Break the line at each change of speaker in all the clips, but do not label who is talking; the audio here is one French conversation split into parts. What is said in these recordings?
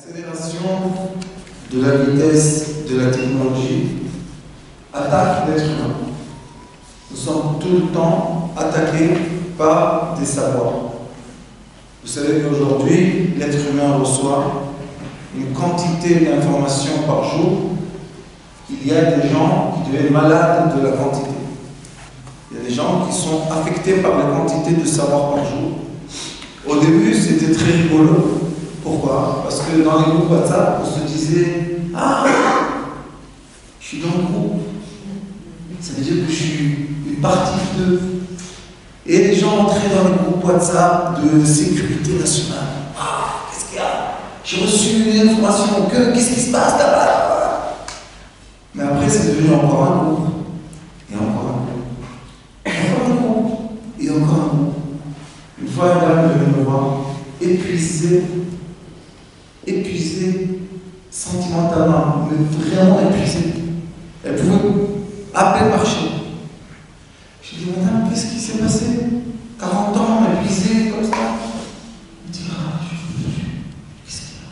L'accélération de la vitesse de la technologie attaque l'être humain. Nous sommes tout le temps attaqués par des savoirs. Vous savez qu'aujourd'hui, l'être humain reçoit une quantité d'informations par jour. Il y a des gens qui deviennent malades de la quantité. Il y a des gens qui sont affectés par la quantité de savoir par jour. Au début, c'était très rigolo. Pourquoi? Parce que dans les groupes WhatsApp, on se disait « Ah, je suis dans le groupe. Ça veut dire que je suis une partie d'eux. » Et les gens entraient dans les groupes WhatsApp de sécurité nationale. « Ah, qu'est-ce qu'il y a? J'ai reçu une information. Qu'est-ce qui se passe là-bas ?» Mais après, c'est devenu encore un groupe. Et encore un groupe. Encore un groupe. Et encore un groupe. Une fois, une dame venait me voir, épuisée, sentimentalement, mais vraiment épuisée. Elle pouvait à peine marcher. Je lui dis, madame, qu'est-ce qui s'est passé? 40 ans, épuisée comme ça. Elle me dit, ah, je ne peux plus. Qu'est-ce qu'il y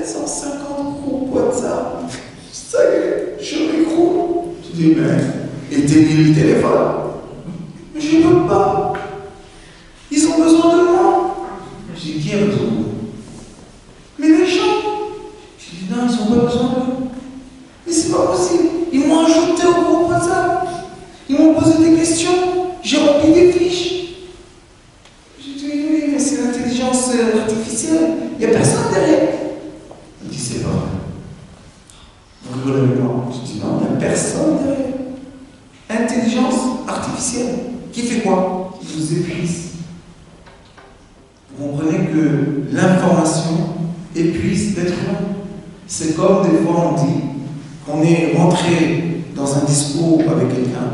a? 750 groupes WhatsApp. Ça y est, je m'écroule. Je dis, mais éteignez le téléphone. Mais je ne peux pas. Ils ont besoin de moi. Je dis, qui a besoin de moi? Mais les gens. Je dis, non, ils n'ont pas besoin de vous. Mais c'est pas possible. Ils m'ont ajouté au groupe WhatsApp. Ils m'ont posé des questions. J'ai rempli des fiches. J'ai dit, oui, mais c'est l'intelligence artificielle. Il n'y a personne derrière. Il dit, c'est vrai. Vous rigolez avec moi. Je dis, non, il n'y a personne derrière. Intelligence artificielle. Qui fait quoi? Qui vous épuise. Vous comprenez que l'information épuise l'être humain. C'est comme des fois on dit qu'on est rentré dans un discours avec quelqu'un.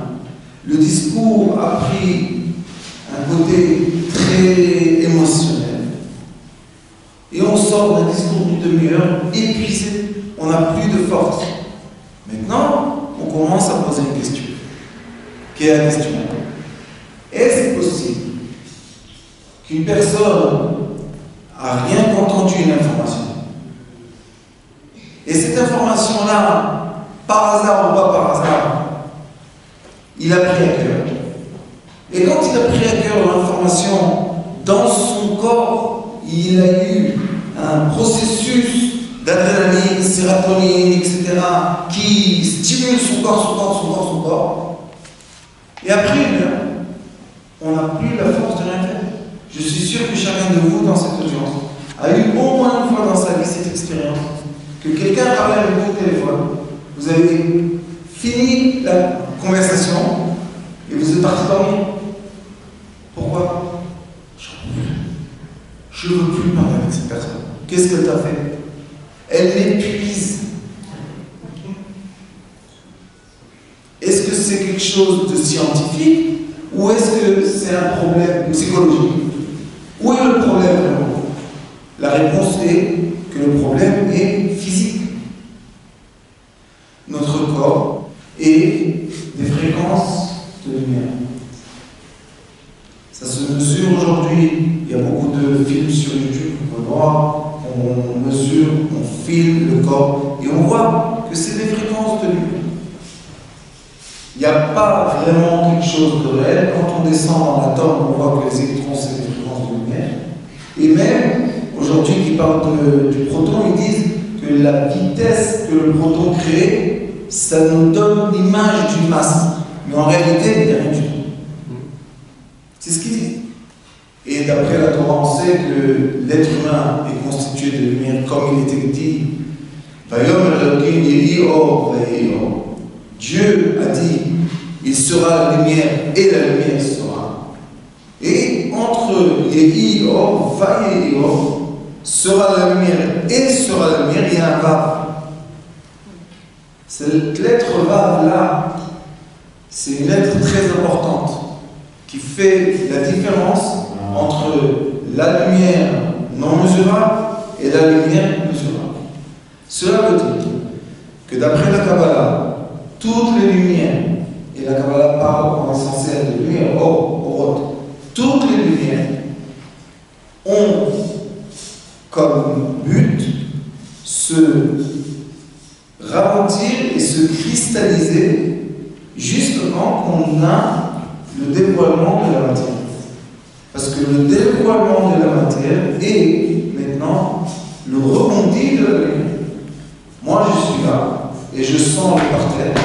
Le discours a pris un côté très émotionnel. Et on sort d'un discours d'une demi-heure épuisé. On n'a plus de force. Maintenant, on commence à poser une question. Quelle est la question? Est-ce possible qu'une personne a rien entendu une information et cette information-là, par hasard ou pas par hasard, il a pris à cœur. Et quand il a pris à cœur l'information, dans son corps, il a eu un processus d'adrénaline, sérotonine, etc., qui stimule son corps. Et après une heure, on n'a plus la force de rien faire. Je suis sûr que chacun de vous, dans cette audience, a eu au moins une fois dans sa vie cette expérience que quelqu'un parlait avec vous au téléphone, vous avez fini la conversation et vous êtes parti dormir. Pourquoi? Je ne veux plus parler avec cette personne. Qu'est-ce qu'elle t'a fait? Elle m'épuise. Est-ce que c'est quelque chose de scientifique ou est-ce que c'est un problème psychologique? Où est le problème vraiment? La réponse est que le problème est physique. Notre corps est des fréquences de lumière. Ça se mesure aujourd'hui. Il y a beaucoup de films sur YouTube, on voit, on mesure, on filme le corps et on voit que c'est des fréquences de lumière. Il n'y a pas vraiment quelque chose de réel. Quand on descend dans l'atome, on voit que les électrons, c'est des fréquences de lumière. Et même, aujourd'hui, qui parlent du proton, ils disent que la vitesse que le proton crée, ça nous donne l'image d'une masse. Mais en réalité, il n'y a rien du tout. C'est ce qu'ils disent. Et d'après la Torah, on sait que l'être humain est constitué de lumière, comme il était dit. Dieu a dit, il sera la lumière et la lumière sera. Et entre Yehi Or, Vayehi Or, sera la lumière et sera la lumière, il y a un Vav. Cette lettre Vav là, c'est une lettre très importante qui fait la différence entre la lumière non mesurable et la lumière mesurable. Cela veut dire que d'après la Kabbalah, toutes les lumières, et la Kabbalah parle en essentiel de lumière, toutes les lumières ont comme but se ralentir et se cristalliser justement qu'on a le dévoilement de la matière. Parce que le dévoilement de la matière est maintenant le rebondi de la lumière. Moi je suis là et je sens le parterre.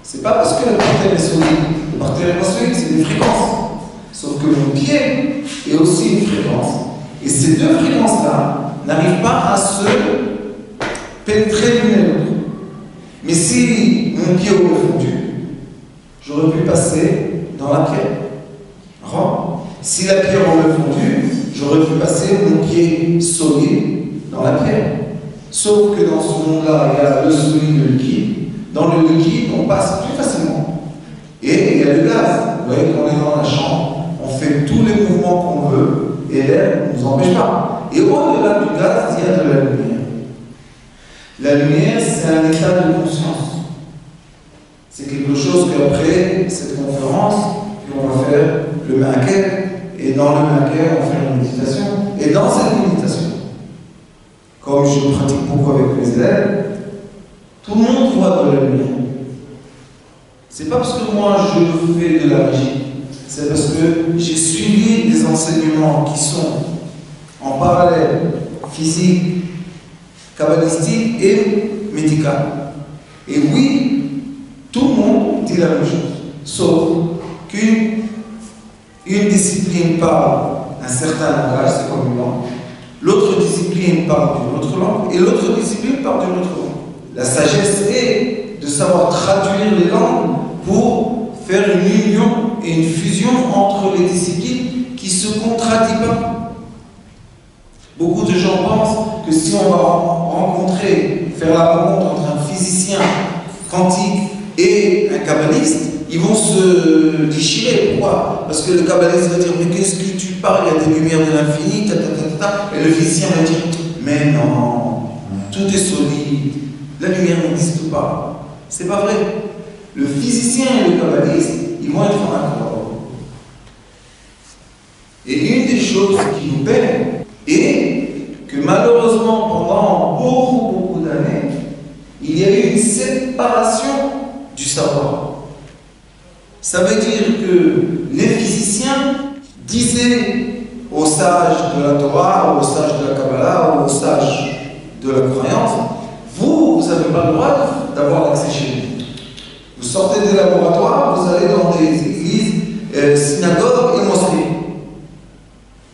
C'est pas parce que le parterre est solide. Le parterre est pas solide, c'est des fréquences. Sauf que mon pied est aussi une fréquence. Et ces deux fréquences-là n'arrivent pas à se pénétrer l'une et l'autre. Mais si mon pied aurait fondu, j'aurais pu passer dans la pierre. Si la pierre aurait fondu, j'aurais pu passer mon pied solide dans la pierre. Sauf que dans ce monde-là, il y a le solide et le liquide. Dans le liquide, on passe plus facilement. Et il y a le gaz. Vous voyez, quand on est dans la chambre, on fait tous les mouvements qu'on veut et l'air ne nous empêche pas. Et au-delà du gaz, il y a de la lumière. La lumière, c'est un état de conscience. C'est quelque chose qu'après cette conférence, on va faire le maquet. Et dans le maquet, on fait une méditation. Et dans cette méditation, comme je pratique beaucoup avec mes élèves, tout le monde voit de la lumière. C'est pas parce que moi je fais de la magie, c'est parce que j'ai suivi des enseignements qui sont en parallèle, physique, kabbalistique et médical. Et oui, tout le monde dit la même chose, sauf qu'une discipline parle un certain langage, c'est comme une langue, l'autre discipline parle d'une autre langue, et l'autre discipline parle d'une autre langue. La sagesse est de savoir traduire les langues pour faire une union et une fusion entre les disciplines qui ne se contradisent pas. Beaucoup de gens pensent que si on va faire la rencontre entre un physicien quantique et un kabbaliste, ils vont se déchirer. Pourquoi? Parce que le kabbaliste va dire, mais qu'est-ce que tu parles? Il y a des lumières de l'infini, et le physicien va dire, mais non, tout est solide, la lumière n'existe pas. C'est pas vrai. Le physicien et le kabbaliste, ils vont être en accord. Et une des choses qui nous peine est que malheureusement, pendant beaucoup d'années, il y a eu une séparation du savoir. Ça veut dire que les physiciens disaient aux sages de la Torah, aux sages de la Kabbalah, aux sages de la croyance, vous n'avez pas le droit d'avoir l'accès chez nous. Vous sortez des laboratoires, vous allez dans des églises, synagogues et mosquées.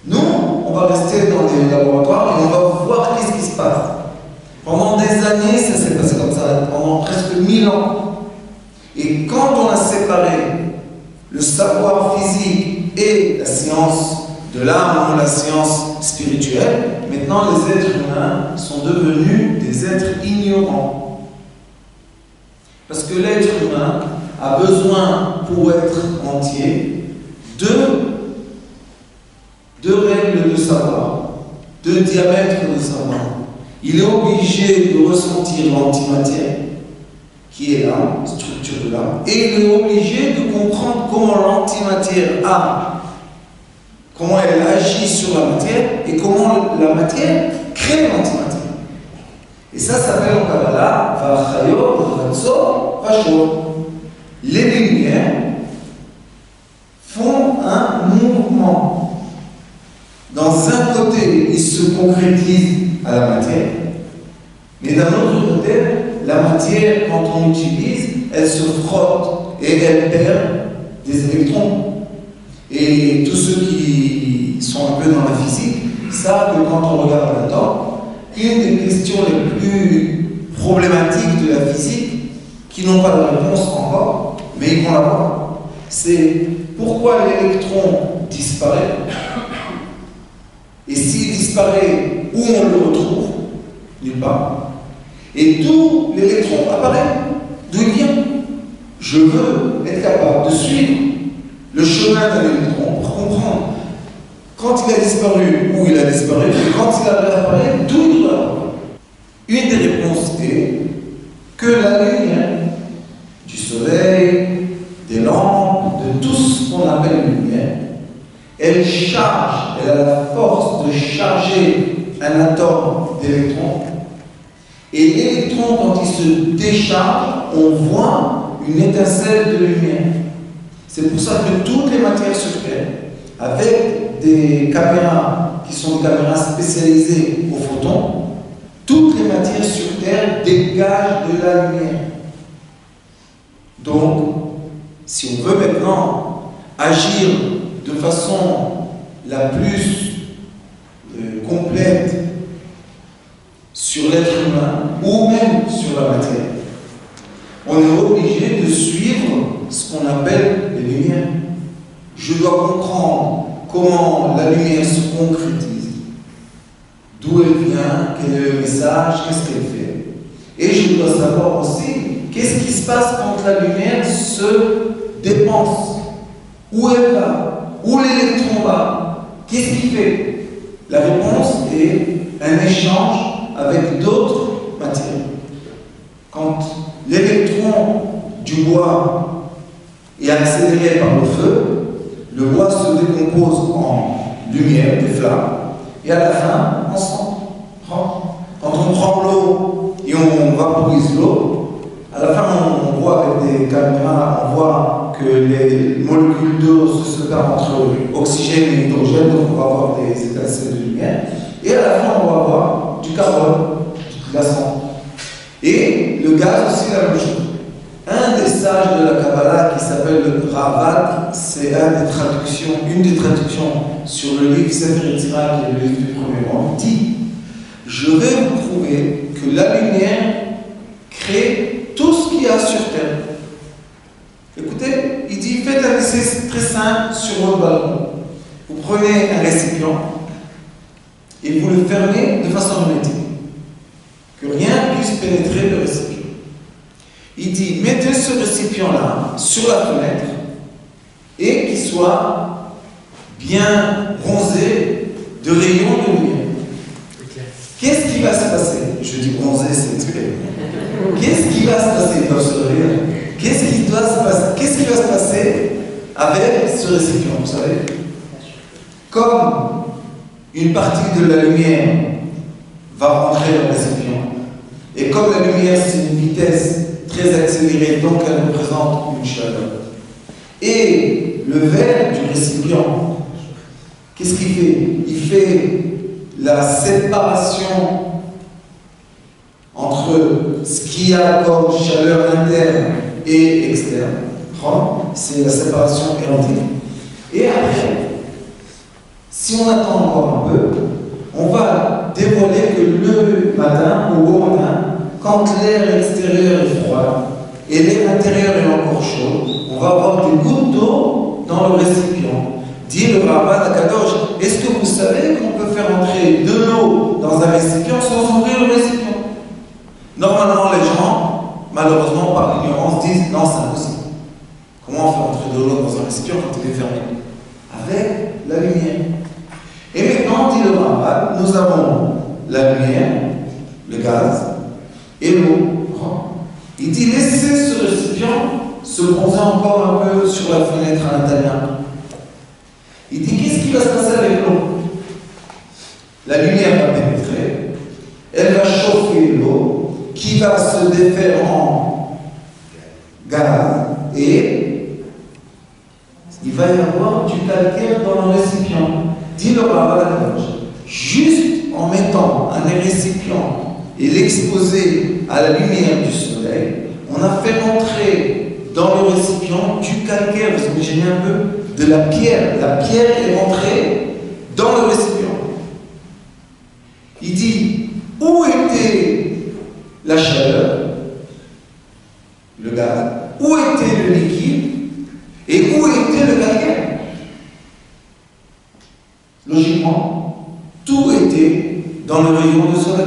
Nous, on va rester dans des laboratoires et on va voir qu'est-ce qui se passe. Pendant des années, ça s'est passé comme ça, pendant presque 1000 ans. Et quand on a séparé le savoir physique et la science de l'âme ou la science spirituelle, maintenant les êtres humains sont devenus des êtres ignorants. Parce que l'être humain a besoin, pour être entier, de règles de savoir, de diamètres de savoir. Il est obligé de ressentir l'antimatière, qui est là, structure de l'âme, et il est obligé de comprendre comment l'antimatière comment elle agit sur la matière, et comment la matière crée l'antimatière. Et ça s'appelle en Kabbalah, Vachayot, Ratso, Vachot. Les lumières font un mouvement. Dans un côté, ils se concrétisent à la matière, mais d'un autre côté, la matière, quand on l'utilise, elle se frotte et elle perd des électrons. Et tous ceux qui sont un peu dans la physique savent que quand on regarde là-dedans, une des questions les plus problématiques de la physique, qui n'ont pas de réponse encore, mais ils vont l'avoir, c'est pourquoi l'électron disparaît, et s'il disparaît, où on le retrouve? Nulle part. Et d'où l'électron apparaît? D'où il vient? Je veux être capable de suivre le chemin d'un électron pour comprendre quand il a disparu, où il a disparu, et quand il a réapparu, d'où il doit apparaître. Une des réponses est que la lumière du soleil, des lampes, de tout ce qu'on appelle lumière, elle charge, elle a la force de charger un atome d'électrons. Et l'électron, quand il se décharge, on voit une étincelle de lumière. C'est pour ça que toutes les matières sur Terre, avec des caméras qui sont des caméras spécialisées aux photons, toutes les matières sur Terre dégagent de la lumière. Donc, si on veut maintenant agir de façon la plus complète sur l'être humain ou même sur la matière, on est obligé de suivre ce qu'on appelle les lumières. Je dois comprendre comment la lumière se concrétise, d'où elle vient, quel est le message, qu'est-ce qu'elle fait. Et je dois savoir aussi qu'est-ce qui se passe quand la lumière se dépense, où elle va, où l'électron va, qu'est-ce qu'il fait. La réponse est un échange avec d'autres matières. Quand l'électron du bois est accéléré par le feu, le bois se décompose en lumière, des flammes, et à la fin, on s'en prend. Quand on prend l'eau et on vaporise l'eau, à la fin, on voit avec des caméras, on voit que les molécules d'eau se séparent entre oxygène et hydrogène, donc on va avoir des étincelles de lumière, et à la fin, on va avoir du carbone, du glaçon. Et le gaz aussi, la même chose. Un des sages de la Kabbalah qui s'appelle le Ravad, c'est une des traductions sur le livre Sefer Yetzirah, qui est le livre du premier monde, dit: je vais vous prouver que la lumière crée tout ce qu'il y a sur Terre. Écoutez, il dit: faites un essai très simple sur votre balcon. Vous prenez un récipient et vous le fermez de façon hermétique, que rien puisse pénétrer le récipient. Il dit: mettez ce récipient-là sur la fenêtre et qu'il soit bien bronzé de rayons de lumière. Qu'est-ce qui va se passer? Je dis bronzé, c'est exprès. Qu'est-ce qui va se passer? Ils doivent se rire. Qu'est-ce qui va se passer avec ce récipient? Vous savez, comme une partie de la lumière va rentrer dans le récipient, et comme la lumière c'est une vitesse très accélérée, donc elle représente une chaleur, et le verre du récipient, qu'est-ce qu'il fait? Il fait la séparation entre ce qu'il y a comme chaleur interne et externe. C'est la séparation éradique. Et après, si on attend encore un peu, on va dévoiler que le matin ou au matin, quand l'air extérieur est froid et l'air intérieur est encore chaud, on va avoir des gouttes d'eau dans le récipient. Dit le Ravad Akadosh: est-ce que vous savez qu'on peut faire entrer de l'eau dans un récipient sans ouvrir le récipient? Normalement, les gens, malheureusement, par ignorance, disent: non, c'est impossible. Comment on fait entrer de l'eau dans un récipient quand il est fermé? Avec la lumière. Et maintenant, dit le Ravad, nous avons la lumière, le gaz et l'eau. Il dit: laissez ce récipient se bronzer encore un peu sur la fenêtre à l'intérieur. Il dit: qu'est-ce qui va se passer avec l'eau? La lumière va pénétrer, elle va chauffer l'eau, qui va se défaire en gaz, et il va y avoir du calcaire dans le récipient. Dit le Ravad, juste en mettant un récipient et l'exposer à la lumière du soleil, on a fait rentrer dans le récipient du calcaire. Vous imaginez un peu? De la pierre. La pierre est rentrée dans le récipient. Il dit: où était la chaleur, le gaz? Où était le liquide? Et où était le calcaire? Logiquement, tout était dans le rayon du soleil.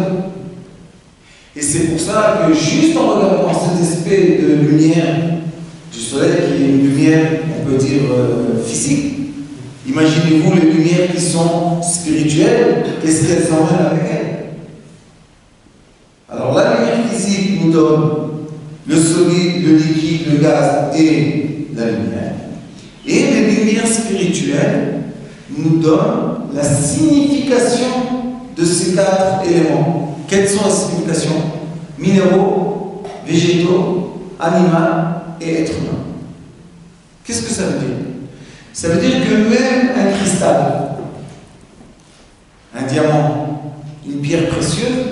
Et c'est pour ça que juste en regardant cet aspect de lumière du soleil, qui est une lumière, on peut dire, physique, imaginez-vous les lumières qui sont spirituelles, qu'est-ce qu'elles emmènent avec elles? Alors la lumière physique nous donne le solide, le liquide, le gaz et la lumière. Et les lumières spirituelles nous donnent la signification de ces 4 éléments. Quelles sont les significations? Minéraux, végétaux, animaux et êtres humains. Qu'est-ce que ça veut dire? Ça veut dire que même un cristal, un diamant, une pierre précieuse,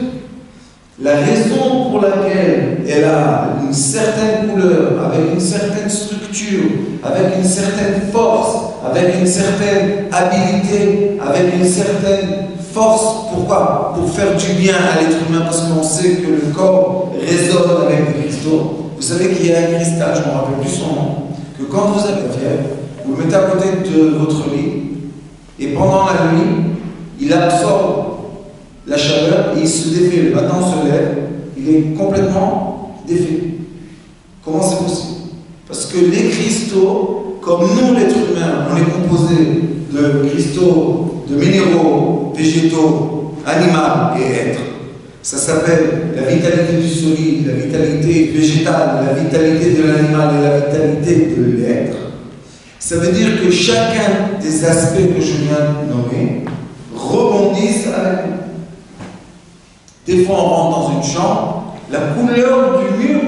la raison pour laquelle elle a une certaine couleur, avec une certaine structure, avec une certaine force, avec une certaine habilité, avec une certaine force, pourquoi? Pour faire du bien à l'être humain, parce qu'on sait que le corps résonne avec des cristaux. Vous savez qu'il y a un cristal, je ne me rappelle plus son nom, que quand vous avez fièvre, vous le mettez à côté de votre lit, et pendant la nuit, il absorbe la chaleur et il se défait. Le matin, on se lève, il est complètement défait. Comment c'est possible? Parce que les cristaux, comme nous, l'être humain, on est composé de cristaux, de minéraux, végétaux, animaux et êtres. Ça s'appelle la vitalité du solide, la vitalité végétale, la vitalité de l'animal et la vitalité de l'être. Ça veut dire que chacun des aspects que je viens de nommer rebondissent avec nous. Des fois, on rentre dans une chambre, la couleur du mur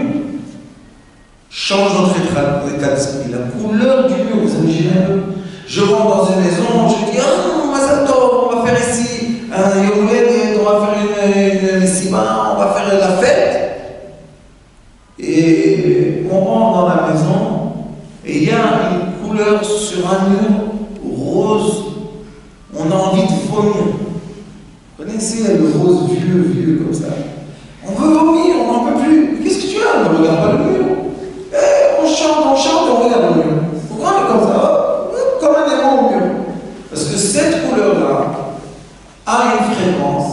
change notre état d'esprit. La couleur du mur, vous imaginez un peu? Je rentre dans une maison, je dis ah, on va faire ici un Yoruel, on va faire une messiba, on va faire la fête. Et on rentre dans la maison et il y a une couleur sur un mur rose. On a envie de vomir. Vous connaissez le rose vieux comme ça. On veut vomir, on n'en peut plus. Qu'est-ce que tu as? On ne regarde pas le mur. On chante et on regarde le mur. Pourquoi on est comme ça? Comme un aimant au mur. Parce que cette couleur-là a une fréquence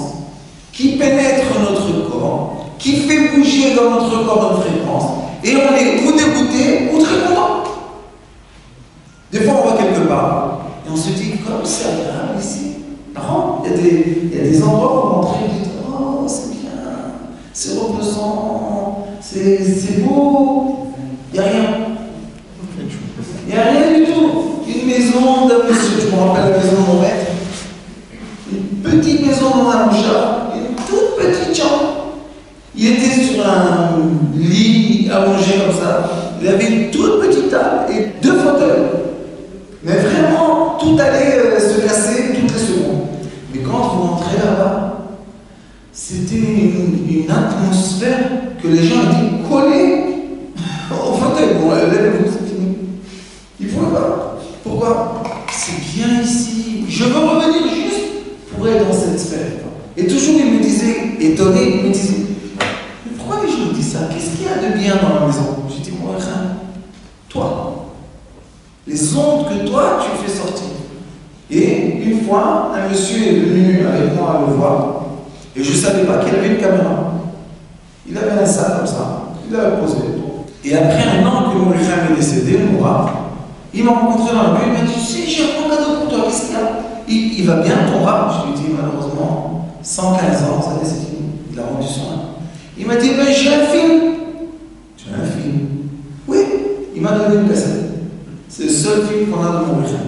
qui pénètre notre corps, qui fait bouger dans notre corps notre fréquence, et on est ou dégoûté ou très content. Des fois, on va quelque part et on se dit comme c'est agréable ici. Non, il y a des endroits où on rentre et on dit oh, c'est bien, c'est reposant, c'est beau. Il n'y a rien. Il n'y a rien du tout. Une maison d'un monsieur, je me rappelle la maison de mon maître, une petite maison dans un mouchard, une toute petite chambre. Il était sur un lit allongé comme ça. Il avait une toute petite table et 2 fauteuils. Mais vraiment, tout allait se casser toutes les secondes. Mais quand vous rentrez là-bas, c'était une atmosphère que les gens étaient collés au fauteuil. Bon, c'est fini. Ils ne pouvaient pas. Pourquoi? C'est bien ici. Je veux revenir juste pour être dans cette sphère. Et toujours, il me disait, étonné, il me disait, mais pourquoi les gens disent ça? Qu'est-ce qu'il y a de bien dans la maison? J'ai dit, moi, rien. Toi. Les ondes que toi, tu fais sortir. Et une fois, un monsieur est venu avec moi à le voir, et je ne savais pas qu'il avait une caméra. Il avait un sac comme ça, il l'avait posé. Et après un an que mon frère est décédé, Moura, il m'a rencontré dans la rue, il m'a dit, tu sais, j'ai un cadeau pour toi, qu'est-ce qu'il y a? Il va bien ton rap? Je lui ai dit, malheureusement, 115 ans, ça c'est fini. Il a rendu son âme. Il m'a dit, ben j'ai un film. Tu as un film? Oui, il m'a donné une cassette. C'est le seul film qu'on a de mon frère.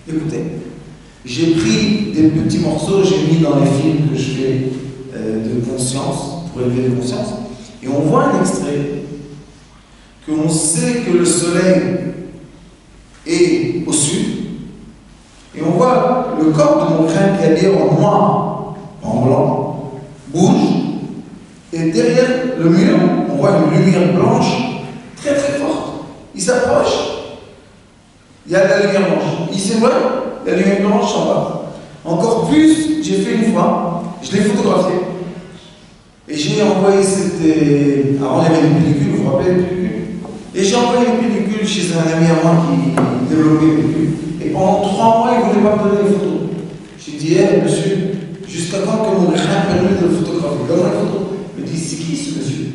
Écoutez, j'ai pris des petits morceaux, j'ai mis dans les films que je fais de conscience, pour élever les consciences, et on voit un extrait qu'on sait que le soleil est au sud, et on voit le corps de mon frère qui est habillé en noir, en blanc, bouge, et derrière le mur, on voit une lumière blanche très très forte. Il s'approche. Il y a la lumière blanche. Il s'éloigne, la lumière blanche s'en va. Encore plus, j'ai fait une fois, je l'ai photographié. Et j'ai envoyé cette. Avant, il y avait une pellicule, vous vous rappelez une pellicule? Et j'ai envoyé une pellicule chez un ami à moi qui développait une pellicule. Et pendant 3 mois, il ne voulait pas me donner les photos. J'ai dit, hé, monsieur, jusqu'à quand que mon rien permet de le photographier? Donne-moi les photos. Il me dit, c'est qui ce monsieur?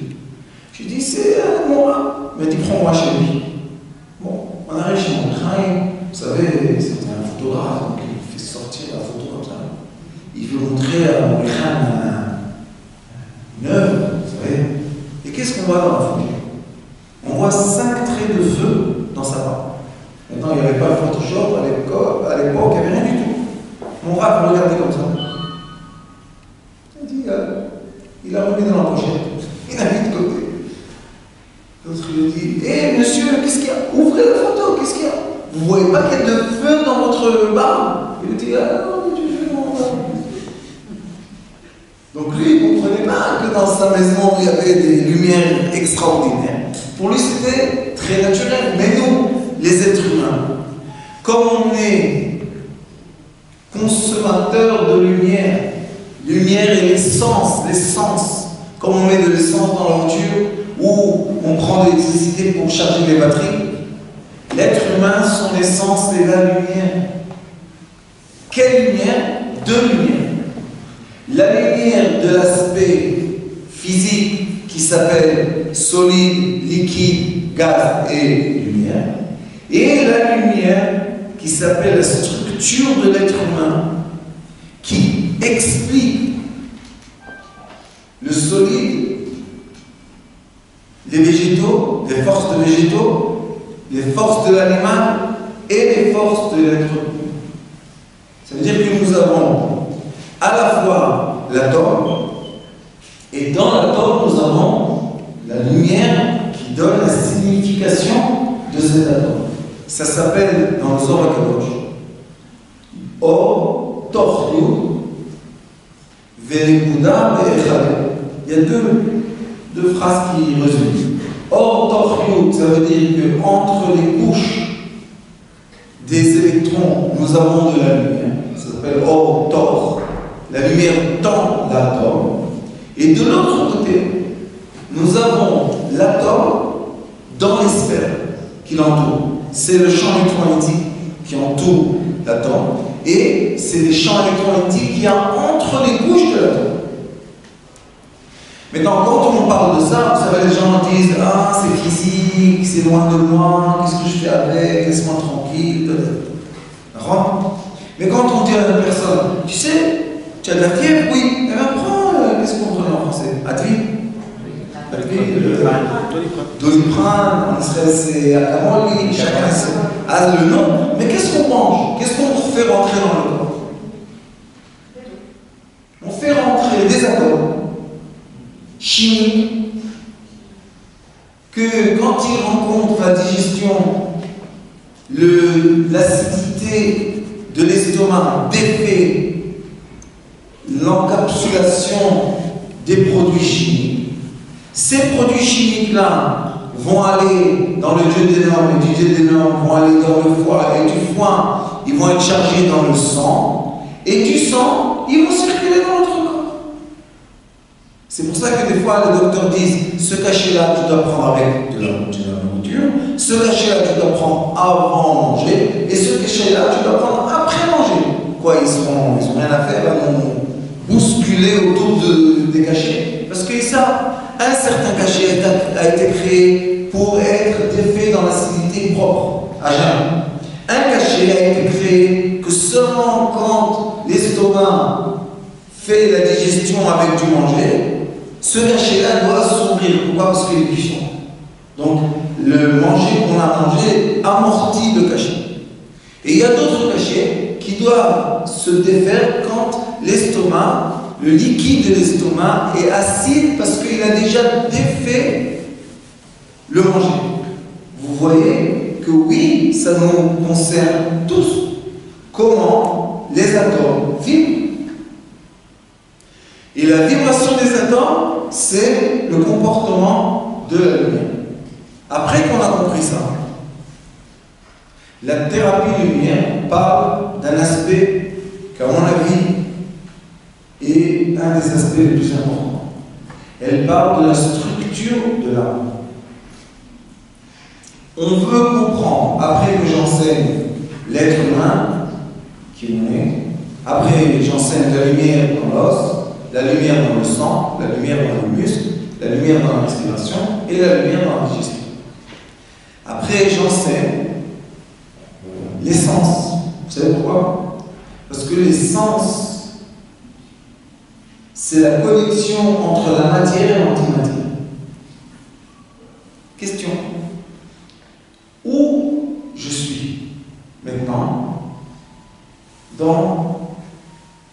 J'ai dit, c'est moi. Il m'a dit, prends-moi chez lui. Bon, on arrive chez mon train, vous savez, c'était un photographe, donc il fait sortir la photo comme ça. Il veut montrer à mon crâne une œuvre, vous savez. Et qu'est-ce qu'on voit dans la photo? On voit 5 traits de feu dans sa main. Maintenant, il n'y avait pas le Photoshop à l'époque, il n'y avait rien du tout. Mon rap regardait comme ça. le met dans la pochette. Il a mis de côté. L'autre lui dit, hé monsieur, qu'est-ce qu'il y a? Ouvrez la photo, qu'est-ce qu'il y a? Vous voyez pas qu'il y a de feu dans votre bar? Il lui dit, ah non, du feu dans mon bar. Donc lui, il ne comprenait pas que dans sa maison, il y avait des lumières extraordinaires. Pour lui, c'était très naturel. Mais nous, les êtres humains, comme on est consommateurs de lumière, lumière et l'essence, comme on met de l'essence dans la voiture, ou on prend de l'électricité pour charger les batteries, l'être humain, son essence, c'est la lumière. Quelle lumière? Deux lumières. La lumière de l'aspect physique qui s'appelle solide, liquide, gaz et lumière, et la lumière qui s'appelle la structure de l'être humain qui explique le solide, les végétaux, les forces de végétaux, les forces de l'animal et les forces de l'être humain. Ça veut dire que nous avons à la fois l'atome, et dans l'atome, nous avons la lumière qui donne la signification de cet atome. Ça s'appelle dans le Zohar HaKadosh Or Torchut Ve'Nekuda Ve'Echad. Il y a deux phrases qui résument. Or Torchut, ça veut dire que entre les couches des électrons, nous avons de la lumière. Ça s'appelle Or Tor. La lumière dans l'atome. Et de l'autre côté, nous avons l'atome dans les sphères qui l'entourent. C'est le champ électromagnétique qui entoure l'atome et c'est les champs électromagnétiques qu'il y a entre les couches de l'atome. Maintenant, quand on parle de ça, vous savez, les gens disent « Ah, c'est physique, c'est loin de moi, qu'est-ce que je fais avec, laisse-moi tranquille. » Mais quand on dit à une personne « Tu sais, tu as de la fièvre? Oui. Eh bien, prends, qu'est-ce qu'on prenait en français? Advil? Doliprane, en Israël c'est Akamoli, chacun a le nom. Mais qu'est-ce qu'on mange? Qu'est-ce qu'on fait rentrer dans le corps? On fait rentrer des atomes chimiques que quand ils rencontrent la digestion, l'acidité de l'estomac défait l'encapsulation des produits chimiques. Ces produits chimiques-là vont aller dans le duodénum, et du duodénum vont aller dans le foie, et du foie, ils vont être chargés dans le sang, et du sang, ils vont circuler dans notre corps. C'est pour ça que des fois, les docteurs disent, ce cachet-là, tu dois prendre avec de la nourriture, ce cachet-là, tu dois prendre avant de manger, et ce cachet-là, tu dois prendre après manger. Quoi, ils n'ont rien à faire, ils vont bousculer autour des cachets, parce qu'ils savent. Un certain cachet a été créé pour être défait dans l'acidité propre, à jamais. Un cachet a été créé que seulement quand l'estomac fait la digestion avec du manger, ce cachet-là doit s'ouvrir. Pourquoi? Parce qu'il est puissant. Donc, le manger qu'on a mangé amortit le cachet. Et il y a d'autres cachets qui doivent se défaire quand l'estomac, le liquide de l'estomac est acide parce qu'il a déjà défait le manger. Vous voyez que oui, ça nous concerne tous. Comment les atomes vibrent. Et la vibration des atomes, c'est le comportement de la lumière. Après qu'on a compris ça, la thérapie lumière parle d'un aspect qu'à mon avis est un des aspects les plus importants. Elle parle de la structure de l'âme. On veut comprendre, après que j'enseigne l'être humain qui on est, après j'enseigne la lumière dans l'os, la lumière dans le sang, la lumière dans le muscle, la lumière dans la respiration et la lumière dans la digestion. Après j'enseigne l'essence. Vous savez pourquoi? Parce que l'essence, c'est la connexion entre la matière et l'antimatière. Question. Où je suis maintenant dans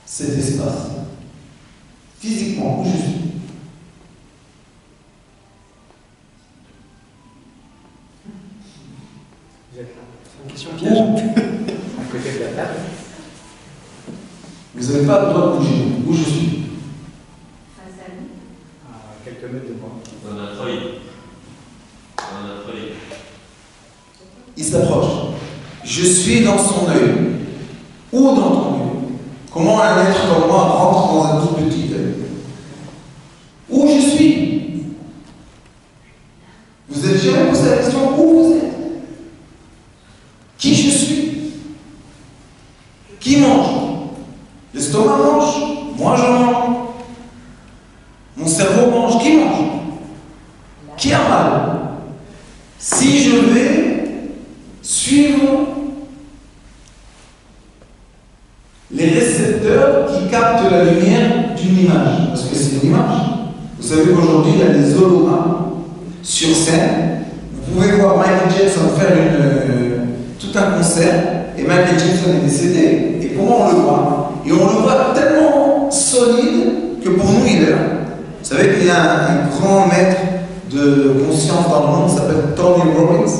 cet espace? Physiquement, où je suis?
C'est une question piège. À côté de la table.
Vous n'avez pas le droit de bouger. Où je suis?
À quelques mètres de moi.
Dans notre œil. Dans notre œil.
Il s'approche. Je suis dans son œil. Où dans ton œil? Comment un être comme moi rentre dans un tout petit œil? Où je suis? Vous avez jamais posé la question où vous êtes? Qui je suis? Qui mange? L'estomac mange, moi je mange. Mon cerveau mange, qui mange? Qui a mal? Si je vais suivre les récepteurs qui captent la lumière d'une image, parce que c'est une image. Vous savez qu'aujourd'hui il y a des hologrammes sur scène. Vous pouvez voir Michael Jackson faire tout un concert, et Michael Jackson est décédé. Et comment on le voit? Et on le voit tellement solide que pour nous il est là. Vous savez qu'il y a un grand maître de conscience dans le monde qui s'appelle Tony Robbins.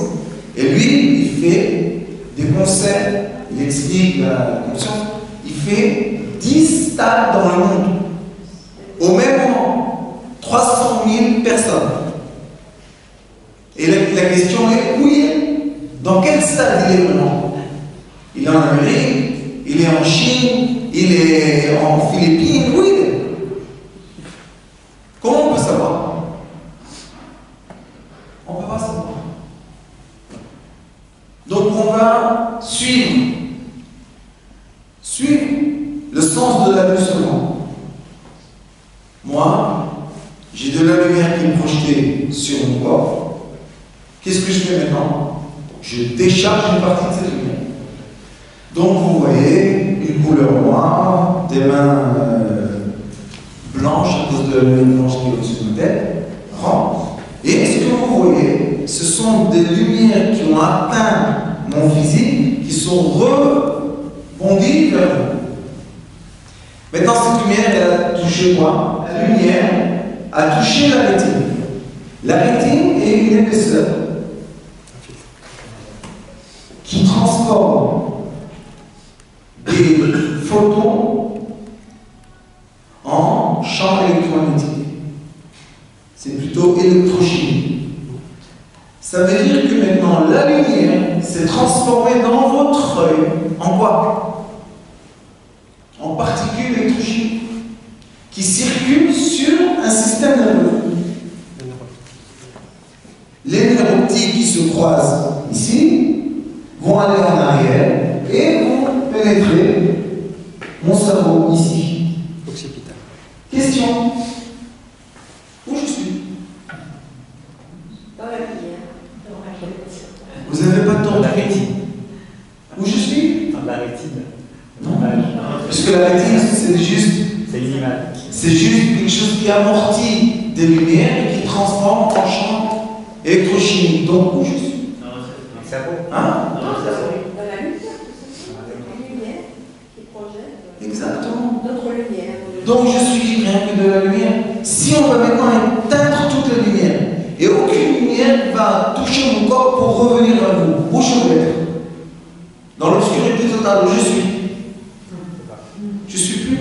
Et lui, il fait des concerts, il explique la conscience. Il fait 10 stades dans le monde. Au même moment, 300 000 personnes. Et la question est, où il est? Dans quel stade il est vraiment? Il est en Amérique, il est en Chine, il est en Philippines, où il est? Comment on peut savoir? On ne peut pas savoir. Donc on va suivre le sens de la lumière seulement. Moi, j'ai de la lumière qui est projetée sur mon corps. Qu'est-ce que je fais maintenant? Je décharge une partie de cette lumière. Donc vous voyez une couleur noire, des mains blanches à cause de la lumière blanche qui est au-dessus de ma tête, rentre. Et ce que vous voyez, ce sont des lumières qui ont atteint mon physique, qui sont rebondies vers vous. Maintenant, cette lumière, elle a touché quoi? La lumière a touché la rétine. La rétine est une épaisseur qui transforme des photons en champ électromagnétique. C'est plutôt électrochimie. Ça veut dire que maintenant la lumière s'est transformée dans votre œil en quoi? En particules électrochimiques qui circulent sur un système nerveux. Les nerfs optiques qui se croisent ici vont aller en arrière et vont pénétrer mon cerveau ici.
Occipital.
Question. Où je suis?
Dans la lumière.
Vous n'avez pas de temps?
Dans la rétine.
Où je suis?
Dans la rétine.
Non. Puisque la rétine, c'est juste.
C'est une image.
C'est juste quelque chose qui amortit des lumières et qui transforme en champ électrochimique. Donc où je suis?
Dans le cerveau.
Hein?
Dans la lumière, une lumière qui projette
Exactement.
notre lumière.
Donc je suis rien que de la lumière. Si on va maintenant éteindre toute la lumière et aucune lumière va toucher mon corps pour revenir à vous, où je vais être? Dans l'obscurité totale où je suis. Je suis plus.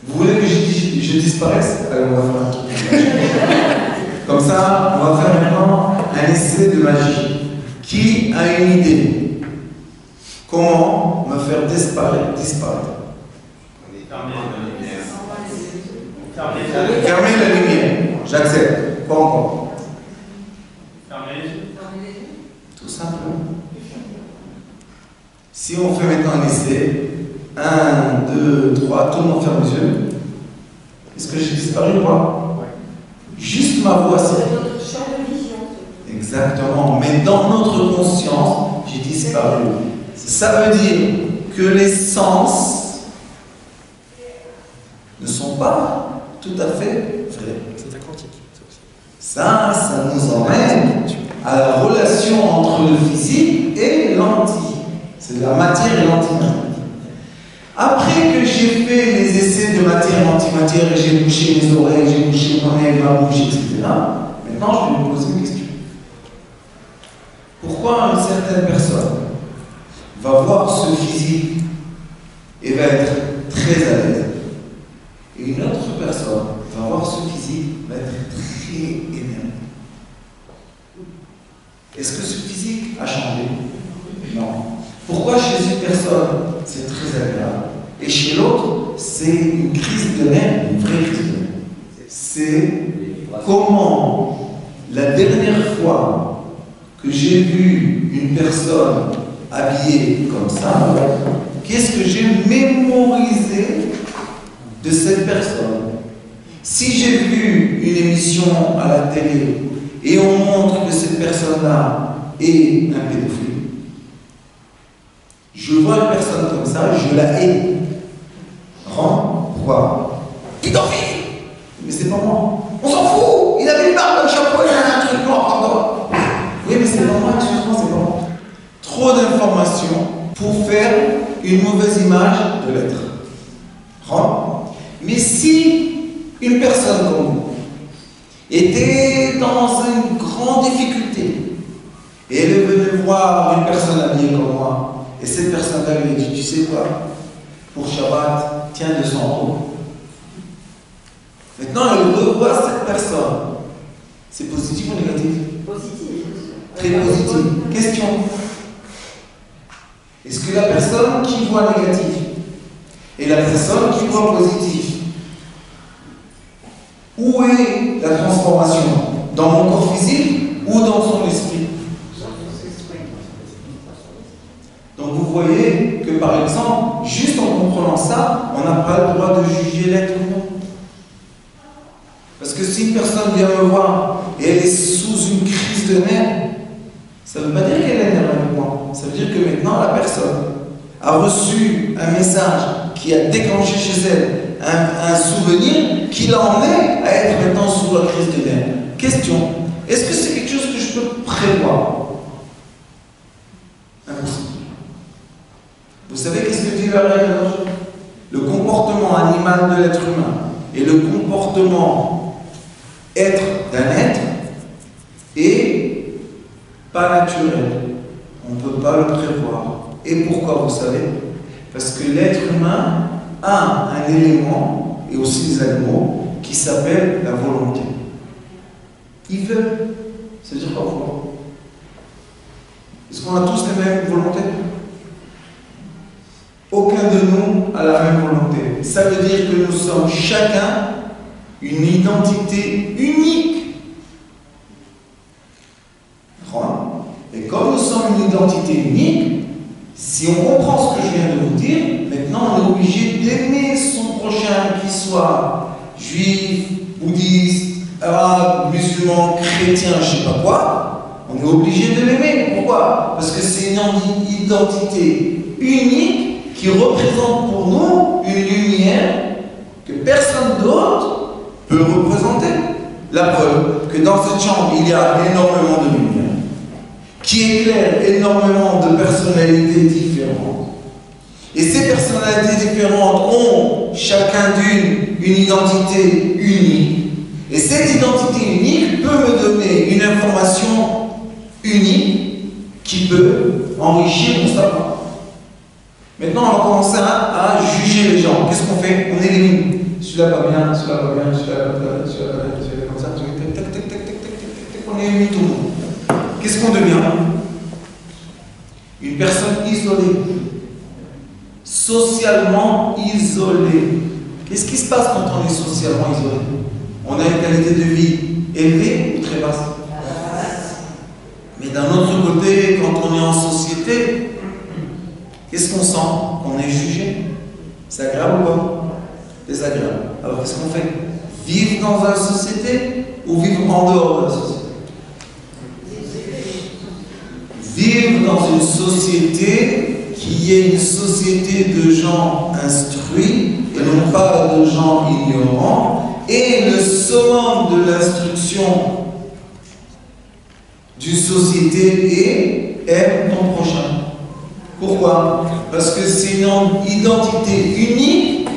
Vous voulez que je disparaisse? Allez, on va faire un truc. Comme ça, on va faire maintenant un essai de magie. Qui a une idée? Comment me faire disparaître? Fermez la lumière. J'accepte. Pas encore. Tout simplement. Si on fait maintenant un essai, 1, 2, 3, tout le monde ferme les yeux. Est-ce que j'ai disparu ou pas? Juste ma voix, c'est.
C'est notre champ de vision.
Exactement. Mais dans notre conscience, j'ai disparu. Ça veut dire que les sens ne sont pas tout à fait vrais.
C'est quantique.
Ça nous emmène à la relation entre le physique et l'anti. C'est la matière et l'antimatière. Après que j'ai fait les essais de matière et antimatière, et j'ai bouché mes oreilles, j'ai bouché mon nez, ma bouche, etc., maintenant je vais vous poser une question. Pourquoi une certaine personne va voir ce physique et va être très à l'aise, et une autre personne va voir ce physique, va être très énervé. Est-ce que ce physique a changé? Non. Pourquoi chez une personne, c'est très agréable, et chez l'autre, c'est une crise de nerfs, une vraie crise de nerfs? C'est comment, la dernière fois que j'ai vu une personne habillée comme ça, qu'est-ce que j'ai mémorisé de cette personne? Si j'ai vu une émission à la télé et on montre que cette personne-là est un pédophile, je vois une personne comme ça, je la hais. Pourquoi? Pédophile! Mais c'est pas moi. On s'en fout! Il avait une barbe, un chapeau, il a un truc noir. Oui, mais c'est pas moi, excuse-moi, c'est pas moi. Trop d'informations pour faire une mauvaise image de l'être. Mais si une personne comme vous était dans une grande difficulté et elle est venue voir une personne habillée comme moi, et cette personne-là lui dit, tu sais quoi, pour Shabbat, tiens 200 €. Maintenant, elle revoit cette personne. C'est positif ou négatif?
Positif.
Très positif. Question. Est-ce que la personne qui voit négatif et la personne qui voit positif, où est la transformation? Dans mon corps physique ou dans son esprit? Donc vous voyez que par exemple, juste en comprenant ça, on n'a pas le droit de juger l'être humain. Parce que si une personne vient me voir et elle est sous une crise de nerfs, ça ne veut pas dire qu'elle est énervée avec moi. Ça veut dire que maintenant la personne a reçu un message qui a déclenché chez elle un souvenir qui l'a emmené à être maintenant sous la crise de nerfs. Question, est-ce que c'est quelque chose que je peux prévoir? Impossible. Vous savez qu'est-ce que dit la règle? Le comportement animal de l'être humain et le comportement être d'un être est pas naturel. On ne peut pas le prévoir. Et pourquoi, vous savez? Parce que l'être humain a un élément, et aussi les animaux, qui s'appelle la volonté. Ils veulent. Ça veut dire quoi vouloir? Est-ce qu'on a tous les mêmes volontés? Aucun de nous a la même volonté. Ça veut dire que nous sommes chacun une identité unique. Et comme nous sommes une identité unique, si on comprend ce que je viens de vous dire, maintenant on est obligé d'aimer son prochain, qu'il soit juif, bouddhiste, arabe, musulman, chrétien, je ne sais pas quoi. On est obligé de l'aimer. Pourquoi? Parce que c'est une identité unique qui représente pour nous une lumière que personne d'autre peut représenter. La preuve que dans cette chambre, il y a énormément de lumière, qui éclaire énormément de personnalités différentes. Et ces personnalités différentes ont chacun une identité unique. Et cette identité unique peut me donner une information unique qui peut enrichir mon savoir. Maintenant, on va commencer à juger les gens. Qu'est-ce qu'on fait? On élimine. Celui-là pas bien, celui-là pas bien, celui-là pas bien, celui-là pas bien, celui-là comme ça. Tac, tac, tac, tac, tac, tac, tac, on élimine tout le monde. Qu'est-ce qu'on devient? Une personne isolée. Socialement isolée. Qu'est-ce qui se passe quand on est socialement isolé? On a une qualité de vie élevée ou très basse? Mais d'un autre côté, quand on est en société, qu'est-ce qu'on sent? Qu'on est jugé. C'est agréable ou pas? Désagréable. Alors qu'est-ce qu'on fait? Vivre dans la société ou vivre en dehors de la société? Vivre dans une société qui est une société de gens instruits et non pas de gens ignorants. Et le summum de l'instruction d'une société est aime ton prochain. Pourquoi? Parce que c'est une identité unique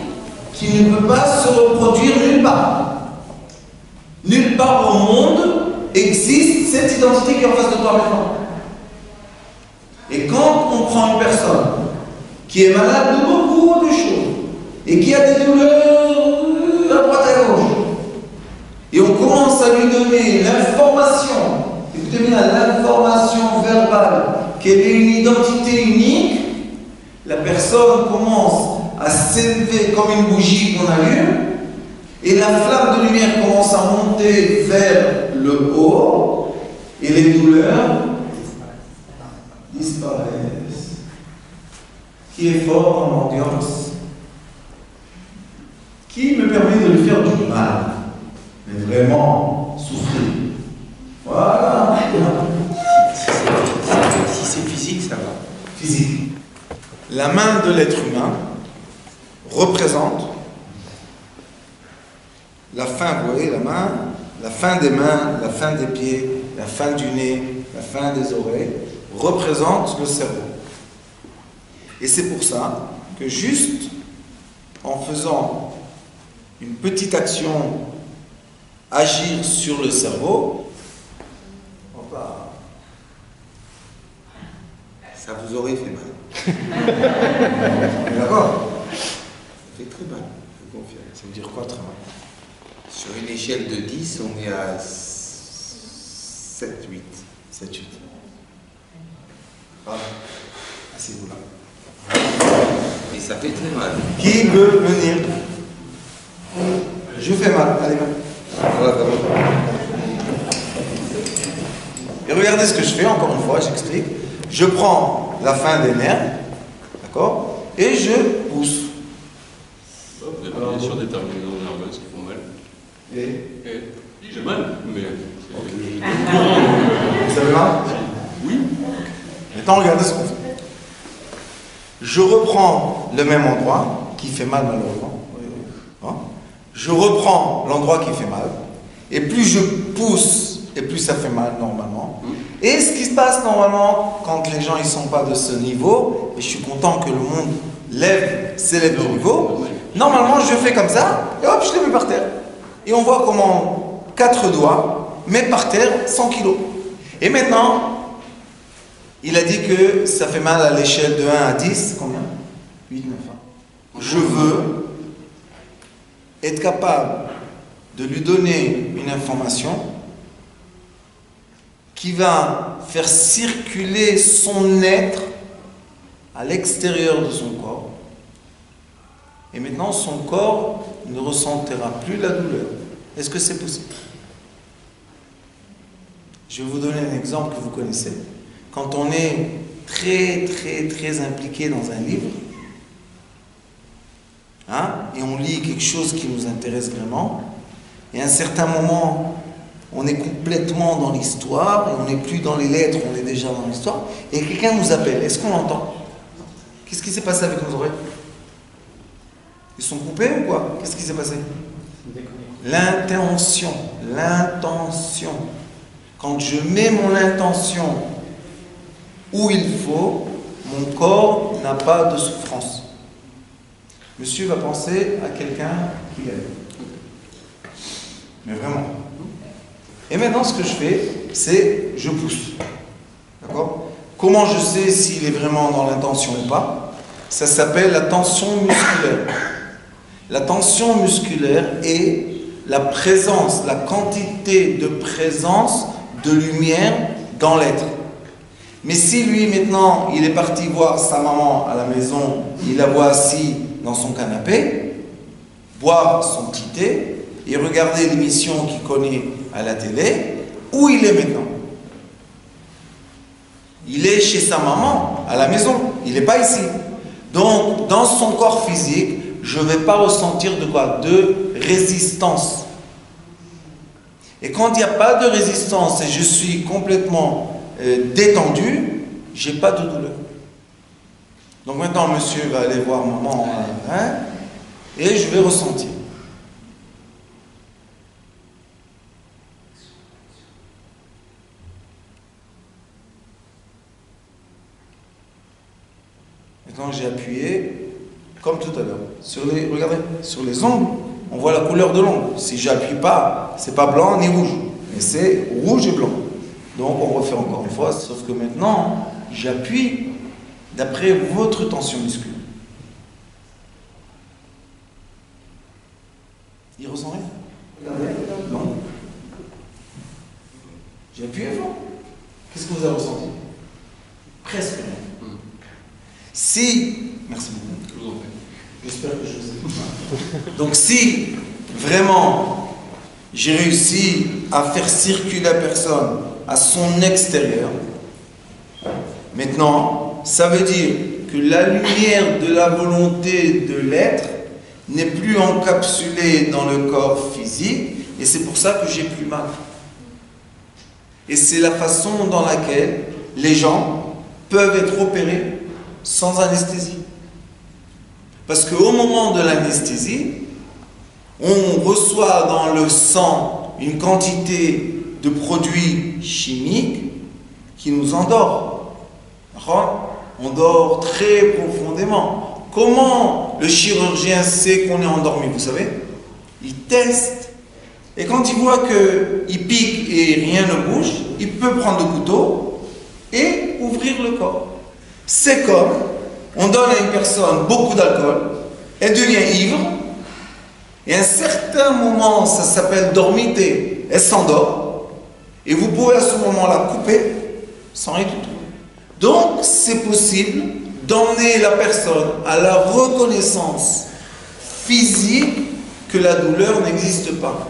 qui ne peut pas se reproduire nulle part. Nulle part au monde existe cette identité qui est en face de toi maintenant. prend une personne qui est malade de beaucoup de choses et qui a des douleurs à droite à gauche, et on commence à lui donner l'information, écoutez bien, l'information verbale, qu'elle est une identité unique, la personne commence à s'élever comme une bougie qu'on allume, et la flamme de lumière commence à monter vers le haut, et les douleurs disparaissent. Qui est fort en ambiance? Qui me permet de lui faire du mal, mais vraiment souffrir? Voilà.
Si c'est physique, ça va.
Physique. La main de l'être humain représente la fin, vous voyez, la main, la fin des mains, la fin des pieds, la fin du nez, la fin des oreilles, représente le cerveau. Et c'est pour ça que juste en faisant une petite action, agir sur le cerveau, ça vous aurait fait mal. D'accord? Ça fait très mal, je confirme. Ça veut dire quoi très mal?
Sur une échelle de 10, on est à 7, 8.
7, 8. Voilà. Asseyez-vous là.
Et ça fait très mal.
Qui veut venir? Je fais mal. Allez,
Voilà.
et regardez ce que je fais, encore une fois, j'explique. Je prends la fin des nerfs, d'accord, et je pousse.
Vous appuyez sur des terminaisons nerveuses qui font mal.
Et
J'ai mal, mais...
vous avez mal?
Oui.
Maintenant, regardez ce qu'on fait. Je reprends le même endroit qui fait mal malheureusement. Hein? Je reprends l'endroit qui fait mal, et plus je pousse, et plus ça fait mal normalement. Et ce qui se passe normalement quand les gens ne sont pas de ce niveau, et je suis content que le monde s'élève de niveau, normalement je fais comme ça, et hop, je les mets par terre. Et on voit comment 4 doigts mettent par terre 100 kilos. Et maintenant, il a dit que ça fait mal à l'échelle de 1 à 10, combien? 8, 9, 1. Je veux être capable de lui donner une information qui va faire circuler son être à l'extérieur de son corps. Et maintenant, son corps ne ressentira plus la douleur. Est-ce que c'est possible? Je vais vous donner un exemple que vous connaissez. Quand on est très impliqué dans un livre, hein, et on lit quelque chose qui nous intéresse vraiment, et à un certain moment, on est complètement dans l'histoire, et on n'est plus dans les lettres, on est déjà dans l'histoire, et quelqu'un nous appelle. Est-ce qu'on l'entend? Qu'est-ce qui s'est passé avec nos oreilles? Ils sont coupés ou quoi? Qu'est-ce qui s'est passé? L'intention. L'intention. Quand je mets mon intention où il faut, mon corps n'a pas de souffrance. Monsieur va penser à quelqu'un qu'il aime. Mais vraiment. Et maintenant, ce que je fais, c'est je pousse. D'accord? Comment je sais s'il est vraiment dans l'intention ou pas? Ça s'appelle la tension musculaire. La tension musculaire est la présence, la quantité de présence de lumière dans l'être. Mais si lui, maintenant, il est parti voir sa maman à la maison, il la voit assis dans son canapé, boire son petit thé et regarder l'émission qu'il connaît à la télé, où il est maintenant? Il est chez sa maman, à la maison, il n'est pas ici. Donc, dans son corps physique, je ne vais pas ressentir de quoi? De résistance. Et quand il n'y a pas de résistance et je suis complètement détendu, je n'ai pas de douleur. Donc maintenant, monsieur va aller voir maman, hein, et je vais ressentir. Maintenant, j'ai appuyé, comme tout à l'heure, regardez, sur les ongles, on voit la couleur de l'ongle. Si je n'appuie pas, c'est pas blanc ni rouge, mais c'est rouge et blanc. Donc on refait encore une fois, sauf que maintenant, j'appuie d'après votre tension musculaire. Il ressent rien? Regardez. Non. J'ai appuyé fort. Qu'est-ce que vous avez ressenti? Presque rien. Si, merci beaucoup. J'espère que je vous ai. Donc si vraiment j'ai réussi à faire circuler la personne à son extérieur, maintenant, ça veut dire que la lumière de la volonté de l'être n'est plus encapsulée dans le corps physique, et c'est pour ça que j'ai plus mal. Et c'est la façon dans laquelle les gens peuvent être opérés sans anesthésie. Parce qu'au moment de l'anesthésie, on reçoit dans le sang une quantité de produits chimiques qui nous endort. On dort très profondément. Comment le chirurgien sait qu'on est endormi, vous savez? Il teste. Et quand il voit qu'il pique et rien ne bouge, il peut prendre le couteau et ouvrir le corps. C'est comme on donne à une personne beaucoup d'alcool, elle devient ivre, et à un certain moment, ça s'appelle dormité, elle s'endort, et vous pouvez à ce moment-là couper sans rien du tout. Donc, c'est possible d'emmener la personne à la reconnaissance physique que la douleur n'existe pas.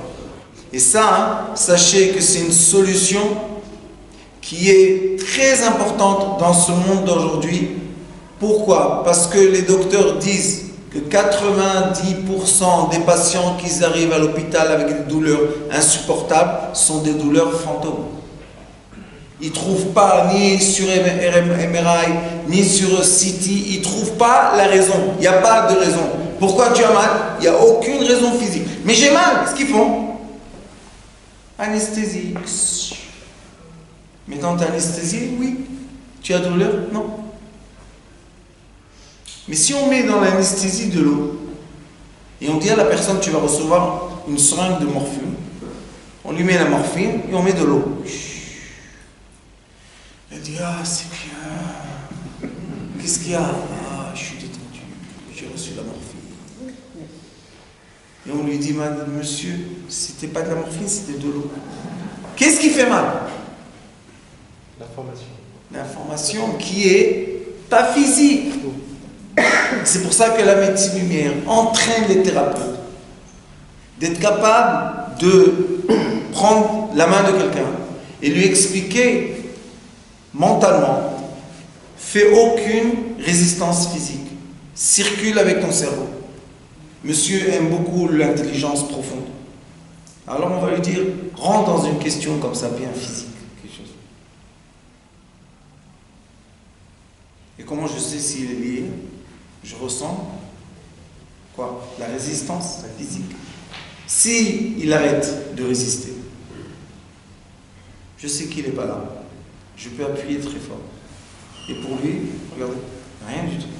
Et ça, sachez que c'est une solution qui est très importante dans ce monde d'aujourd'hui. Pourquoi? Parce que les docteurs disent que 90% des patients qui arrivent à l'hôpital avec des douleurs insupportables sont des douleurs fantômes. Ils ne trouvent pas ni sur MRI, ni sur CT, ils ne trouvent pas la raison. Il n'y a pas de raison. Pourquoi tu as mal? Il n'y a aucune raison physique. Mais j'ai mal, qu'est-ce qu'ils font? Anesthésie. Maintenant, tu as anesthésié? Oui. Tu as douleur? Non. Mais si on met dans l'anesthésie de l'eau, et on dit à la personne, tu vas recevoir une seringue de morphine, on lui met la morphine et on met de l'eau. Elle dit, ah, c'est bien. Qu'est-ce qu'il y a? Ah, je suis détendu, j'ai reçu la morphine. Et on lui dit, monsieur, c'était pas de la morphine, c'était de l'eau. Qu'est-ce qui fait mal?
L'information.
L'information qui est pas physique. C'est pour ça que la médecine lumière entraîne les thérapeutes d'être capable de prendre la main de quelqu'un et lui expliquer mentalement, fais aucune résistance physique, circule avec ton cerveau. Monsieur aime beaucoup l'intelligence profonde. Alors on va lui dire, rentre dans une question comme ça, bien physique, quelque chose. Et comment je sais s'il est lié? Je ressens quoi? La résistance physique. Si il arrête de résister, je sais qu'il n'est pas là. Je peux appuyer très fort. Et pour lui, regardez, rien du tout.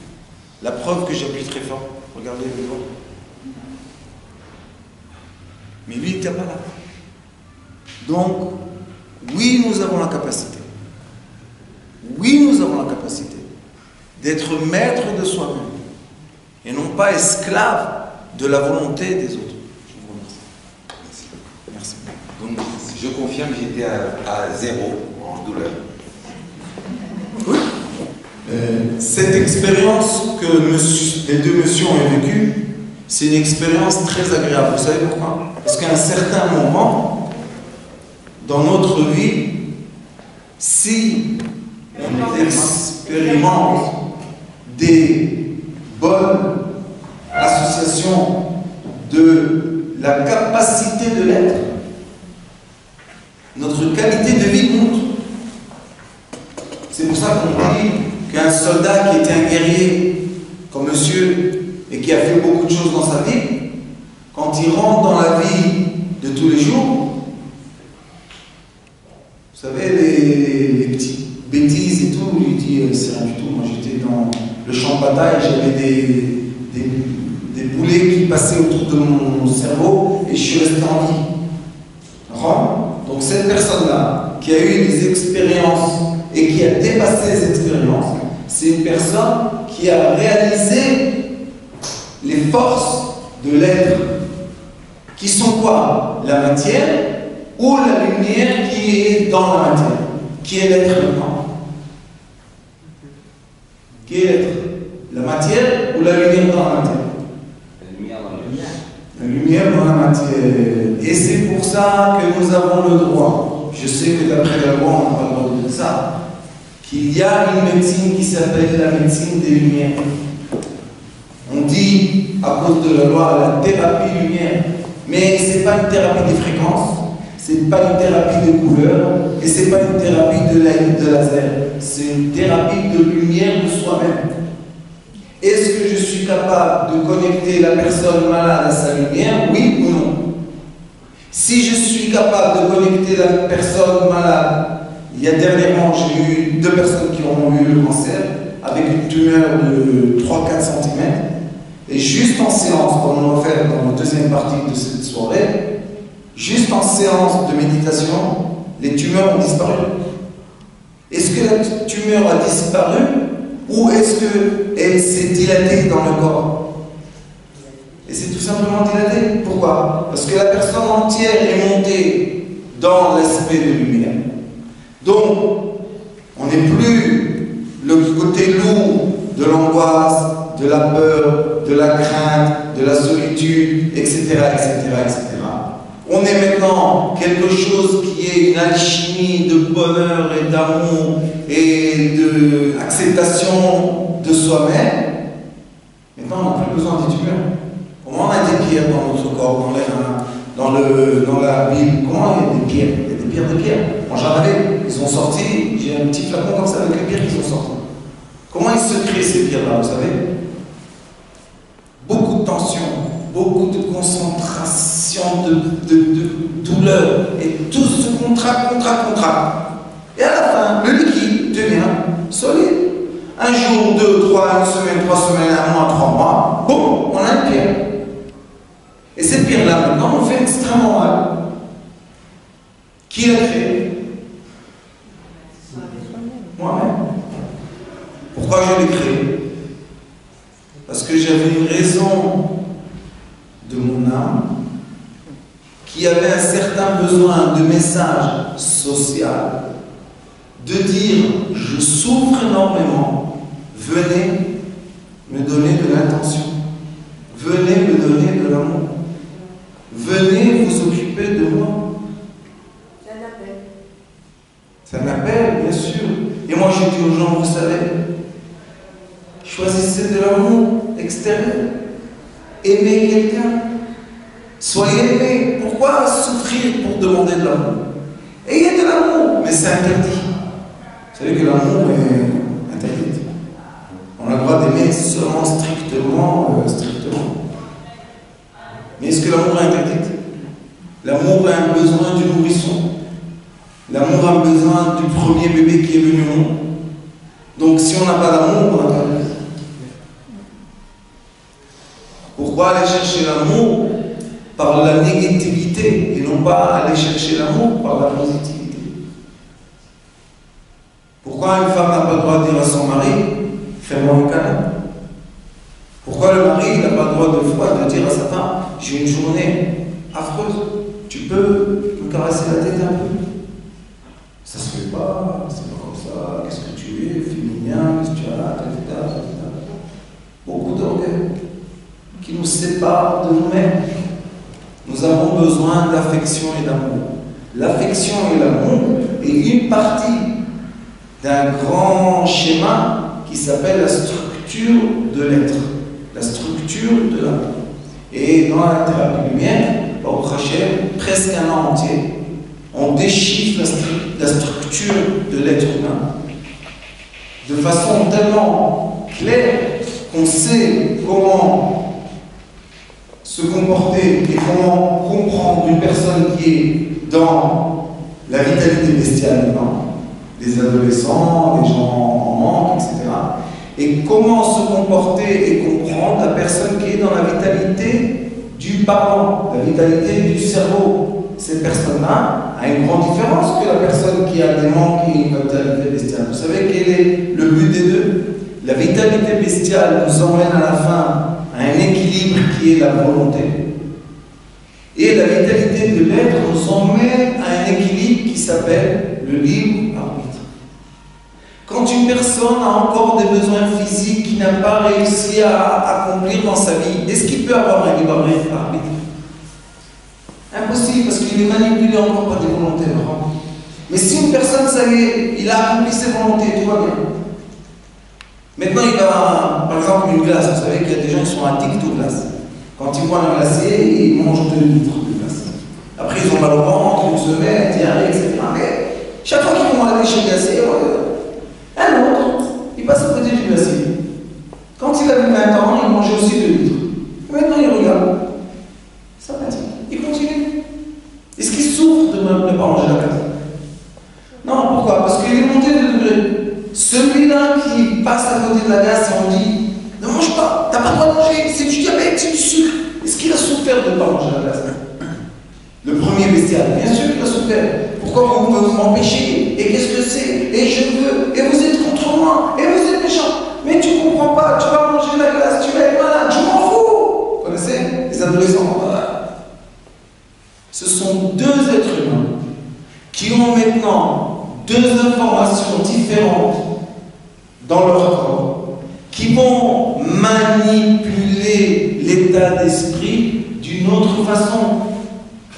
La preuve que j'appuie très fort, regardez le doigt. Mais lui, il n'était pas là. Donc, oui, nous avons la capacité. Oui, nous avons la capacité d'être maître de soi-même et non pas esclave de la volonté des autres. Je vous remercie. Merci.
Donc, je confirme, j'étais à 0 en douleur.
Oui. Cette expérience que les deux messieurs ont vécue, c'est une expérience très agréable. Vous savez pourquoi? Parce qu'à un certain moment dans notre vie, si on expérimente des bonnes associations de la capacité de l'être, notre qualité de vie monte. C'est pour ça qu'on dit qu'un soldat qui était un guerrier, comme monsieur, et qui a fait beaucoup de choses dans sa vie, quand il rentre dans la vie de tous les jours, vous savez, les petites bêtises et tout, il dit, c'est rien du tout, moi j'étais dans le champ de bataille, j'avais des boulets qui passaient autour de mon cerveau, et je suis resté en vie. Donc cette personne-là, qui a eu des expériences, et qui a dépassé les expériences, c'est une personne qui a réalisé les forces de l'être, qui sont quoi? La matière ou la lumière qui est dans la matière, qui est l'être maintenant. Qui est l'être? La matière ou la lumière dans la matière?
La lumière dans la lumière.
La lumière dans la matière. Et c'est pour ça que nous avons le droit. Je sais que d'après la loi, on n'a pas le droit de dire ça. Qu'il y a une médecine qui s'appelle la médecine des lumières. On dit, à cause de la loi, la thérapie lumière. Mais ce n'est pas une thérapie des fréquences, ce n'est pas une thérapie de couleur, et ce n'est pas une thérapie de laser. C'est une thérapie de lumière de soi-même. Est-ce que je suis capable de connecter la personne malade à sa lumière, oui ou non? Si je suis capable de connecter la personne malade, il y a dernièrement, j'ai eu 2 personnes qui ont eu le cancer, avec une tumeur de 3-4 cm, et juste en séance, comme on va faire dans la deuxième partie de cette soirée, juste en séance de méditation, les tumeurs ont disparu. Est-ce que la tumeur a disparu ou est-ce qu'elle s'est dilatée dans le corps? Et c'est tout simplement dilaté. Pourquoi? Parce que la personne entière est montée dans l'aspect de lumière. Donc, on n'est plus le côté lourd de l'angoisse, de la peur, de la crainte, de la solitude, etc., etc., etc. On est maintenant quelque chose qui est une alchimie de bonheur et d'amour et d'acceptation de soi-même. Maintenant, on n'a plus besoin des tumeurs. Comment on a des pierres dans notre corps, dans la Bible? Comment il y a des pierres? Il y a des pierres de pierre. Moi, j'en avais. Ils ont sorti. J'ai un petit flacon comme ça avec les pierres qu'ils ont sorti. Comment ils se créent ces pierres-là, vous savez? Beaucoup de tension, beaucoup de concentration, de douleur, et tout se contracte. Et à la fin, le liquide devient solide. Un jour, 2, 3, une semaine, 3 semaines, 1 mois, 3 mois, boum, on a une pierre. Et cette pierre-là, maintenant, on fait extrêmement mal. Qui l'a créée? Moi-même. Pourquoi je l'ai créée? Parce que j'avais une raison de mon âme qui avait un certain besoin de message social, de dire je souffre énormément, venez me donner de l'intention, venez me donner de l'amour, venez vous occuper de moi.
C'est un appel.
C'est un appel, bien sûr. Et moi je dis aux gens, vous savez, choisissez de l'amour extérieur. Aimez quelqu'un. Soyez aimé. Pourquoi souffrir pour demander de l'amour? Ayez de l'amour, mais c'est interdit. Vous savez que l'amour est interdit. On a le droit d'aimer seulement strictement. Mais est-ce que l'amour est interdit? L'amour a un besoin du nourrisson. L'amour a besoin du premier bébé qui est venu au monde. Donc si on n'a pas d'amour, on n'a pas de vie. Pourquoi aller chercher l'amour par la négativité et non pas aller chercher l'amour par la positivité? Pourquoi une femme n'a pas le droit de dire à son mari, fais-moi un câlin? Pourquoi le mari n'a pas le droit de dire à sa femme, j'ai une journée affreuse, tu peux me caresser la tête un peu? Ça se fait pas, c'est pas comme ça, qu'est-ce que tu es, féminin, qu'est-ce que tu as là, etc. Beaucoup d'orgueil qui nous séparent de nous-mêmes. Nous avons besoin d'affection et d'amour. L'affection et l'amour est une partie d'un grand schéma qui s'appelle la structure de l'être, la structure de l'amour. Et dans la thérapie lumière, au Hachem, presque un an entier, on déchiffre la structure de l'être humain de façon tellement claire qu'on sait comment se comporter et comment comprendre une personne qui est dans la vitalité bestiale, les adolescents, les gens en manque, etc. Et comment se comporter et comprendre la personne qui est dans la vitalité du parent, la vitalité du cerveau. Cette personne-là a une grande différence que la personne qui a des manques et une vitalité bestiale. Vous savez quel est le but des deux? la vitalité bestiale nous emmène à la fin à un équilibre qui est la volonté. Et la vitalité de l'être nous emmène à un équilibre qui s'appelle le libre arbitre. Quand une personne a encore des besoins physiques qu'il n'a pas réussi à accomplir dans sa vie, est-ce qu'il peut avoir un libre arbitre? Impossible, parce qu'il est manipulé encore par des volontés. Mais si une personne, ça y est, il a accompli ses volontés, tout va bien. Maintenant, il va, par exemple, une glace. Vous savez qu'il y a des gens qui sont addicts aux glaces. Quand ils voient un glacier, ils mangent 2 litres de glace. Après, ils ont mal au ventre, une semaine, diarrhée, etc. Mais chaque fois qu'ils vont aller chez le glacier, un autre, il passe à côté du glacier. Quand il avait 20 ans, il mangeait aussi 2 litres. Et maintenant, il regarde. Ça va, il continue. Est-ce qu'il souffre de ne pas manger la glace? Non, pourquoi? Parce qu'il est monté de degré. Celui-là qui passe à côté de la glace et on dit ne mange pas, t'as pas le droit de manger, c'est du diabète, c'est du sucre. Est-ce qu'il a souffert de ne pas manger la glace? Le premier bestial, bien sûr qu'il a souffert. Pourquoi vous m'empêchez? Et qu'est-ce que c'est? Et je veux, et vous êtes contre moi, et vous êtes méchant. Mais tu comprends pas, tu vas manger la glace, tu vas être malade, je m'en fous. Vous connaissez les adolescents? Voilà. Ce sont 2 êtres humains qui ont maintenant 2 informations différentes dans leur corps, qui vont manipuler l'état d'esprit d'une autre façon.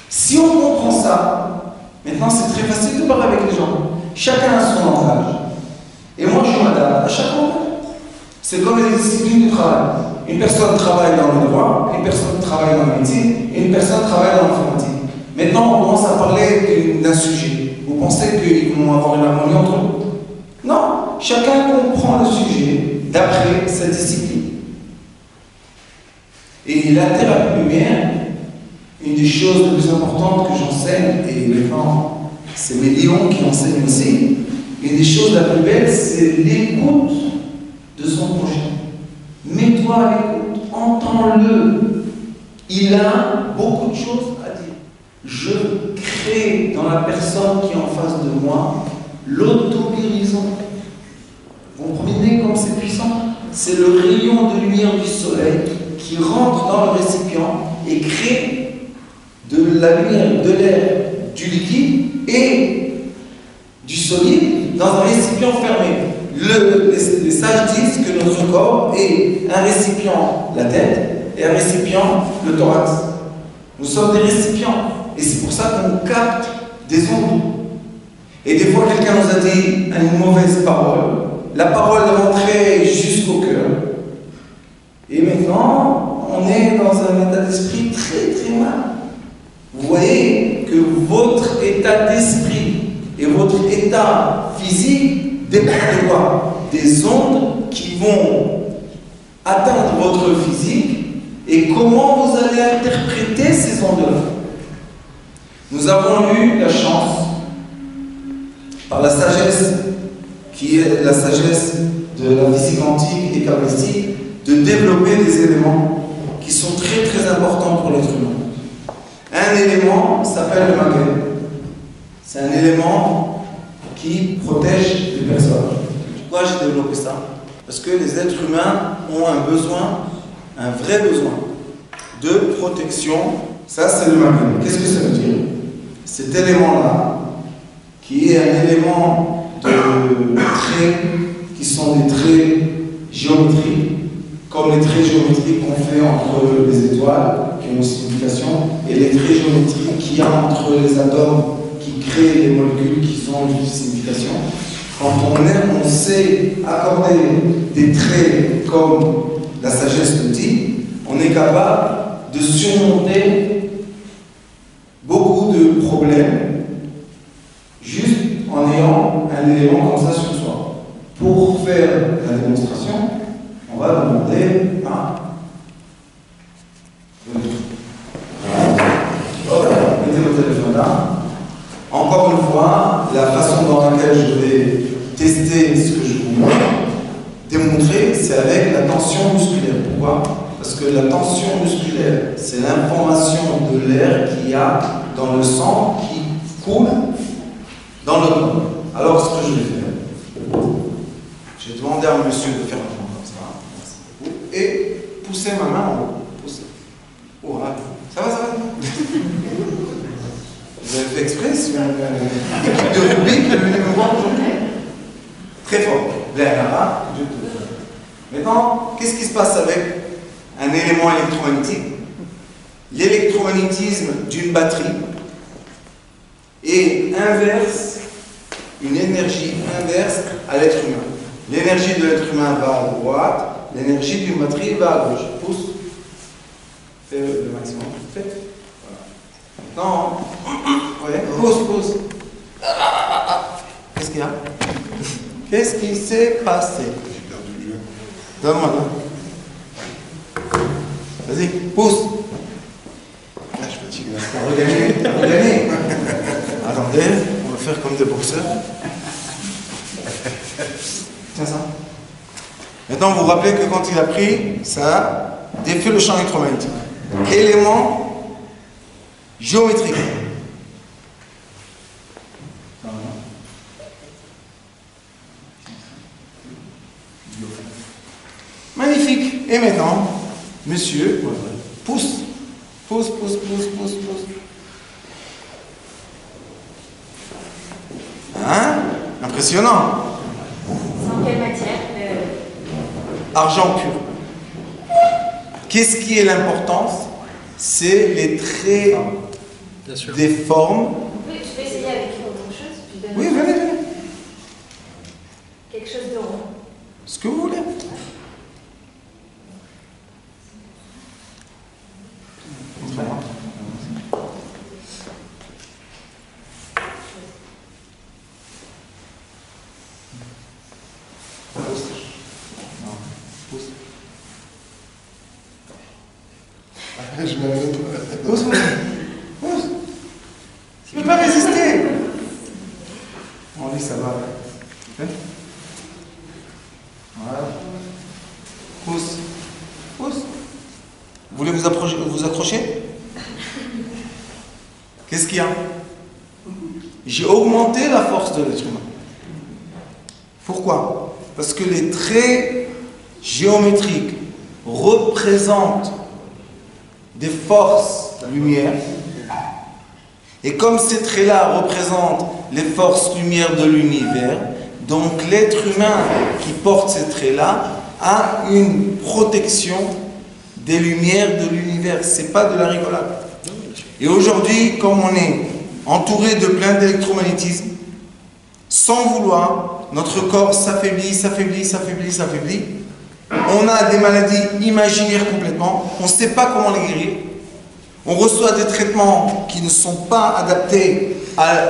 Si on comprend ça, maintenant c'est très facile de parler avec les gens. Chacun a son langage. Et moi je m'adapte à chaque langage. C'est comme les disciplines du travail. Une personne travaille dans le droit, une personne travaille dans la médecine, et une personne travaille dans l'informatique. Maintenant on commence à parler d'un sujet. Vous pensez qu'ils vont avoir une harmonie entre eux? Non, chacun comprend le sujet d'après sa discipline. Et la thérapie lumière, une des choses les plus importantes que j'enseigne, et maintenant c'est mes lions qui enseignent aussi, une des choses la plus belle, c'est l'écoute de son prochain. Mets-toi à l'écoute, entends-le. Il a beaucoup de choses à dire. Je crée dans la personne qui est en face de moi l'auto-guérison. Vous comprenez comme c'est puissant? C'est le rayon de lumière du soleil qui rentre dans le récipient et crée de la lumière, de l'air, du liquide et du solide dans un récipient fermé. Les sages disent que notre corps est un récipient, la tête, et un récipient, le thorax. Nous sommes des récipients. Et c'est pour ça qu'on capte des ondes. Et des fois, quelqu'un nous a dit une mauvaise parole. La parole est rentrée jusqu'au cœur. Et maintenant, on est dans un état d'esprit très très mal. Vous voyez que votre état d'esprit et votre état physique dépendent de quoi? Des ondes qui vont atteindre votre physique et comment vous allez interpréter ces ondes-là. Nous avons eu la chance, par la sagesse, qui est la sagesse de la physique quantique et kabbalistique, de développer des éléments qui sont très très importants pour l'être humain. Un élément s'appelle le magen. C'est un élément qui protège les personnes. Pourquoi j'ai développé ça? Parce que les êtres humains ont un besoin, un vrai besoin de protection. Ça, c'est le magen. Qu'est-ce que ça veut dire? Cet élément-là, qui est un élément de traits, qui sont des traits géométriques, comme les traits géométriques qu'on fait entre les étoiles, qui ont une signification, et les traits géométriques qu'il y a entre les atomes qui créent les molécules qui ont une signification. Quand on sait accorder des traits comme la sagesse le dit, on est capable de surmonter beaucoup de problèmes juste en ayant un élément comme ça sur soi. Pour faire la démonstration, on va demander à... Mettez votre téléphone là. Encore une fois, la façon dans laquelle je vais tester ce que je vous démontrer, c'est avec la tension musculaire. Pourquoi? Parce que la tension musculaire, c'est l'information de l'air qu'il y a dans le sang qui coule dans le corps. Alors, ce que je vais faire, je vais demander à un monsieur de faire un tennis, l'équipe de rugby qui est venue me voir aujourd'hui. Très fort. Maintenant, qu'est-ce qui se passe avec un élément électromagnétique? L'électromagnétisme d'une batterie est inverse, une énergie inverse à l'être humain. L'énergie de l'être humain va à droite, l'énergie d'une batterie va à gauche. Pousse. Fais le maximum. Fais. Voilà. Non. Ouais. Pousse. Qu'est-ce qu'il y a? Qu'est-ce qui s'est passé?
J'ai perdu le jeu.
Donne-moi là. Vas-y, pousse.
Ah, je suis fatigué.
T'as regagné. Attendez, on va faire comme des boxeurs. Tiens ça. Maintenant, vous vous rappelez que quand il a pris, ça défait le champ électromagnétique. Élément géométrique. Magnifique. Et maintenant, monsieur, pousse. Pousse. Hein? Impressionnant.
Sans quelle matière?
Argent pur. Qu'est-ce qui est l'importance? C'est les traits des formes.
Je vais essayer avec autre chose. Puis je donne
Oui, venez.
quelque chose de rond.
Ce que vous voulez.
Je m'avais
Pousse. Tu ne peux pas résister. On dit ça va. Fais. Voilà. Pousse. Vous voulez vous accrocher? Qu'est-ce qu'il y a? J'ai augmenté la force de l'être humain. Pourquoi? Parce que les traits géométriques représentent des forces lumière. Et comme ces traits-là représentent les forces lumière de l'univers, donc l'être humain qui porte ces traits-là a une protection des lumières de l'univers. C'est pas de la rigolade. Et aujourd'hui, comme on est entouré de plein d'électromagnétisme, sans vouloir, notre corps s'affaiblit. On a des maladies imaginaires complètement. On ne sait pas comment les guérir. On reçoit des traitements qui ne sont pas adaptés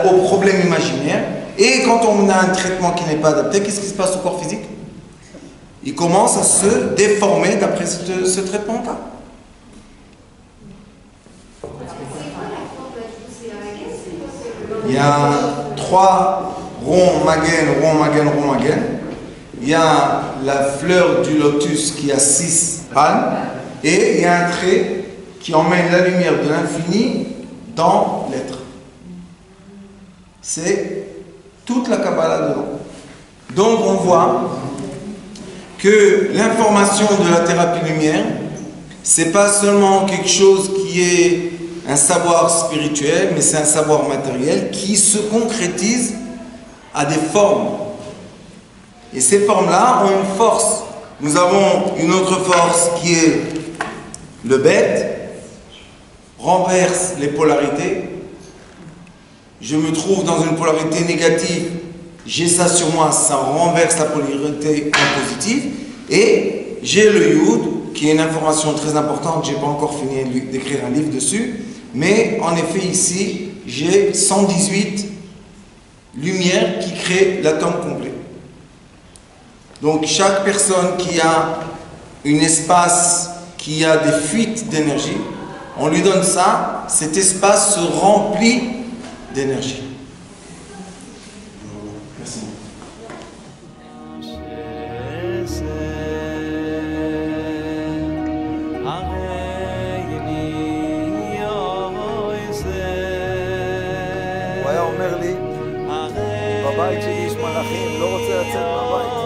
aux problèmes imaginaires. Et quand on a un traitement qui n'est pas adapté, qu'est-ce qui se passe au corps physique? Il commence à se déformer d'après ce traitement-là. Il y a 3 ronds, maguen. Il y a la fleur du lotus qui a 6 palmes. Et il y a un trait qui emmène la lumière de l'infini dans l'être. C'est toute la Kabbalah dedans. Donc on voit que l'information de la thérapie lumière, c'est pas seulement quelque chose qui est un savoir spirituel, mais c'est un savoir matériel qui se concrétise à des formes. Et ces formes-là ont une force. Nous avons une autre force qui est le bête, renverse les polarités. Je me trouve dans une polarité négative, j'ai ça sur moi, ça renverse la polarité en positive. Et j'ai le Yud, qui est une information très importante, je n'ai pas encore fini d'écrire un livre dessus. Mais en effet ici, j'ai 118 lumières qui créent l'atome complet. Donc chaque personne qui a un espace, qui a des fuites d'énergie, on lui donne ça, cet espace se remplit d'énergie. Merci.
הוא היה אומר לי, בבית שלי יש מלאכים, לא רוצה לצאת מהבית.